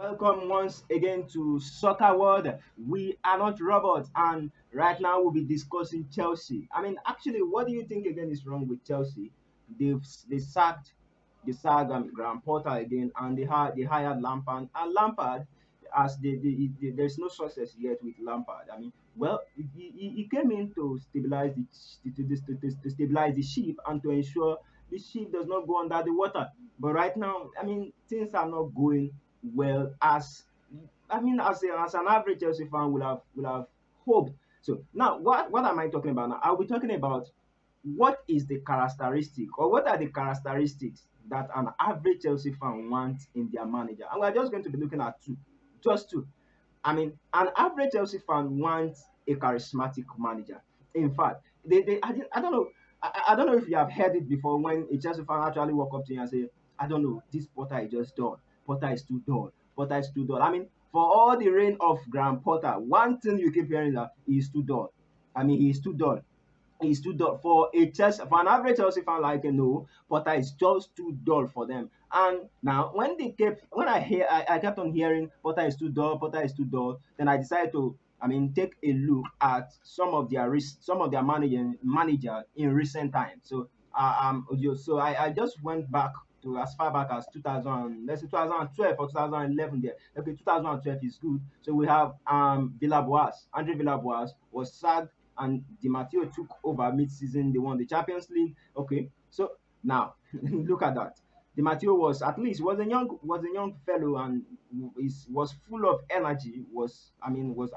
Welcome once again to Soccer World. We are not robots, and right now we'll be discussing Chelsea. I mean, actually, what do you think again is wrong with Chelsea? They sacked Graham Potter again, and they hired Lampard. And Lampard, as there's no success yet with Lampard. I mean, well, he came in to stabilize to stabilize the ship and to ensure the ship does not go under the water. But right now, I mean, things are not going well as as an average Chelsea fan would have hoped. So now, what am I talking about now? I'll be talking about what is the characteristic or what are the characteristics that an average Chelsea fan wants in their manager, and we're just going to be looking at two, just two. I mean, an average Chelsea fan wants a charismatic manager. In fact, I don't know. I don't know if you have heard it before when a Chelsea fan actually walk up to you and say, I don't know, this Potter is just dull. Potter is too dull. Potter is too dull. I mean, for all the reign of Graham Potter, one thing you keep hearing that he is too dull. I mean, he is too dull. He's too dull for a Chelsea for an average Chelsea fan like no, Potter is just too dull for them. And now when I kept on hearing Potter is too dull, Potter is too dull, then I decided to take a look at some of their manager in recent times. So I just went back to as far back as 2000, let's say 2012 or 2011 there. Okay, 2012 is good. So we have Villaboas. Andre Villaboas was sacked and Di Matteo took over mid-season. They won the Champions League. Okay, so now look at that. Di Matteo was at least was a young fellow and was full of energy. Was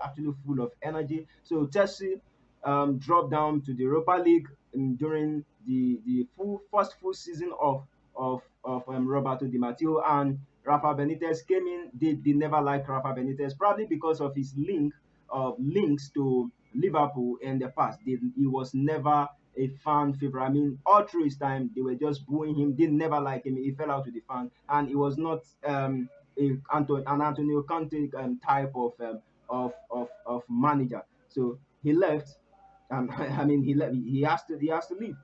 actually full of energy. So Chelsea dropped down to the Europa League during the first full season of Roberto Di Matteo, and Rafa Benitez came in. They never liked Rafa Benitez, probably because of his links to Liverpool in the past. He was never a fan favorite. I mean, all through his time, they were just booing him. They never liked him. He fell out with the fan, and he was not an Antonio Conte type of manager. So he left. I mean, he left. He has to leave.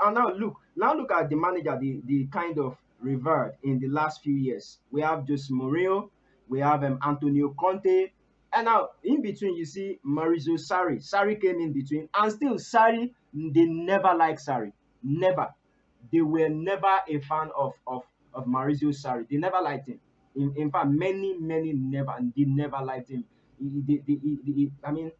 And now look at the manager. The kind of revert in the last few years. We have Jose Mourinho. We have Antonio Conte. And now in between, you see Maurizio Sarri. Sarri came in between, and still Sarri, they never liked Sarri. Never. They were never a fan of Maurizio Sarri. They never liked him. In fact, many never, and they never liked him. I mean,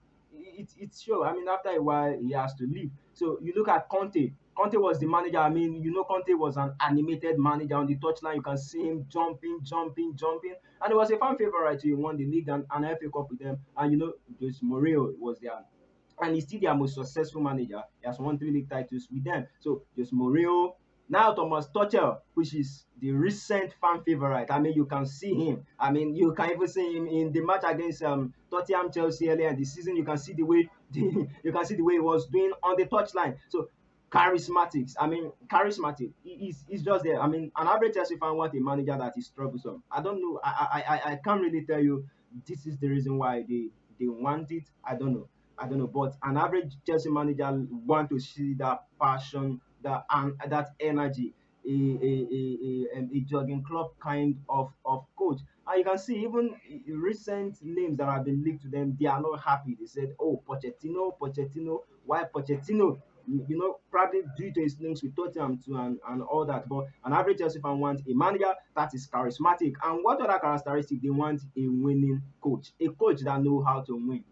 it's sure. I mean, after a while, he has to leave. So you look at Conte. Conte was the manager. I mean, Conte was an animated manager on the touchline. You can see him jumping, and it was a fan favorite. He won the league and FA Cup with them. And Jose Mourinho was there, and he's still their most successful manager. He has won 3 league titles with them. So Jose Mourinho, now Thomas Tuchel, which is the recent fan favorite. I mean, you can see him. I mean, you can even see him in the match against Tottenham Chelsea earlier in the season. You can see the way he was doing on the touchline. So charismatic. I mean, charismatic. He's just there. I mean, an average Chelsea fan want a manager that is troublesome. I don't know. I can't really tell you this is the reason why they want it. I don't know. I don't know. But an average Chelsea manager want to see that passion, that energy, a jogging club kind of coach. And you can see even recent names that have been linked to them, they are not happy. They said, "Oh, Pochettino, why Pochettino?" Probably due to his links with Tottenham too and all that. But an average Chelsea fan wants a manager that is charismatic. And what other characteristic they want? A winning coach, a coach that know how to win.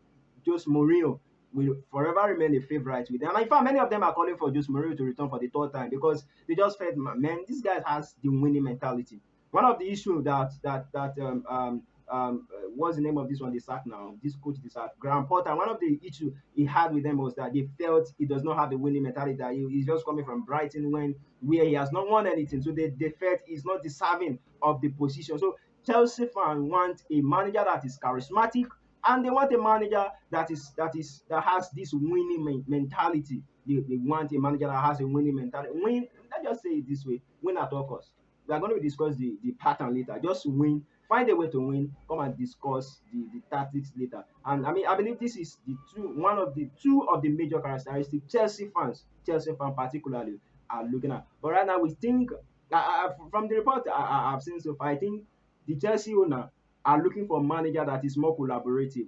Jose Mourinho will forever remain a favorite with them. And in fact, many of them are calling for Jose Mourinho to return for the third time because they just felt, man, this guy has the winning mentality. One of the issues what's the name of this one they sacked now? This coach they sacked, Graham Potter. One of the issues he had with them was that they felt he does not have the winning mentality. That he's just coming from Brighton where he has not won anything. So they felt he's not deserving of the position. So Chelsea fans want a manager that is charismatic, and they want a manager that has this winning mentality. They want a manager that has a winning mentality. Win. Let's just say it this way: win at all costs. We are going to discuss the pattern later. Just win. Find a way to win. Come and discuss the tactics later. And I mean, I believe this is one of the two of the major characteristics Chelsea fans particularly are looking at. But right now, we think from the report I've seen so far, I think the Chelsea owner are looking for a manager that is more collaborative.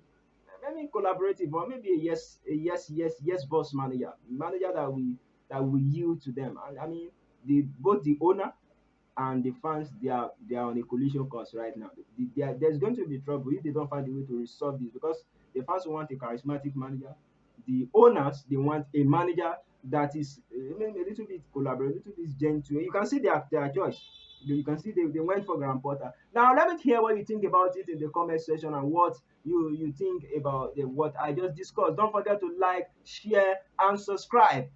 Maybe collaborative, or maybe a yes boss manager that will yield to them. And I mean, both the owner and the fans, they are on a collision course right now. There's going to be trouble if they don't find a way to resolve this, because the fans want a charismatic manager, the owners they want a manager that is maybe a little bit collaborative, a little bit gentle. You can see their choice. You can see they went for Grand Porter. Now let me hear what you think about it in the comment section, and what you think about what I just discussed. Don't forget to like, share, and subscribe.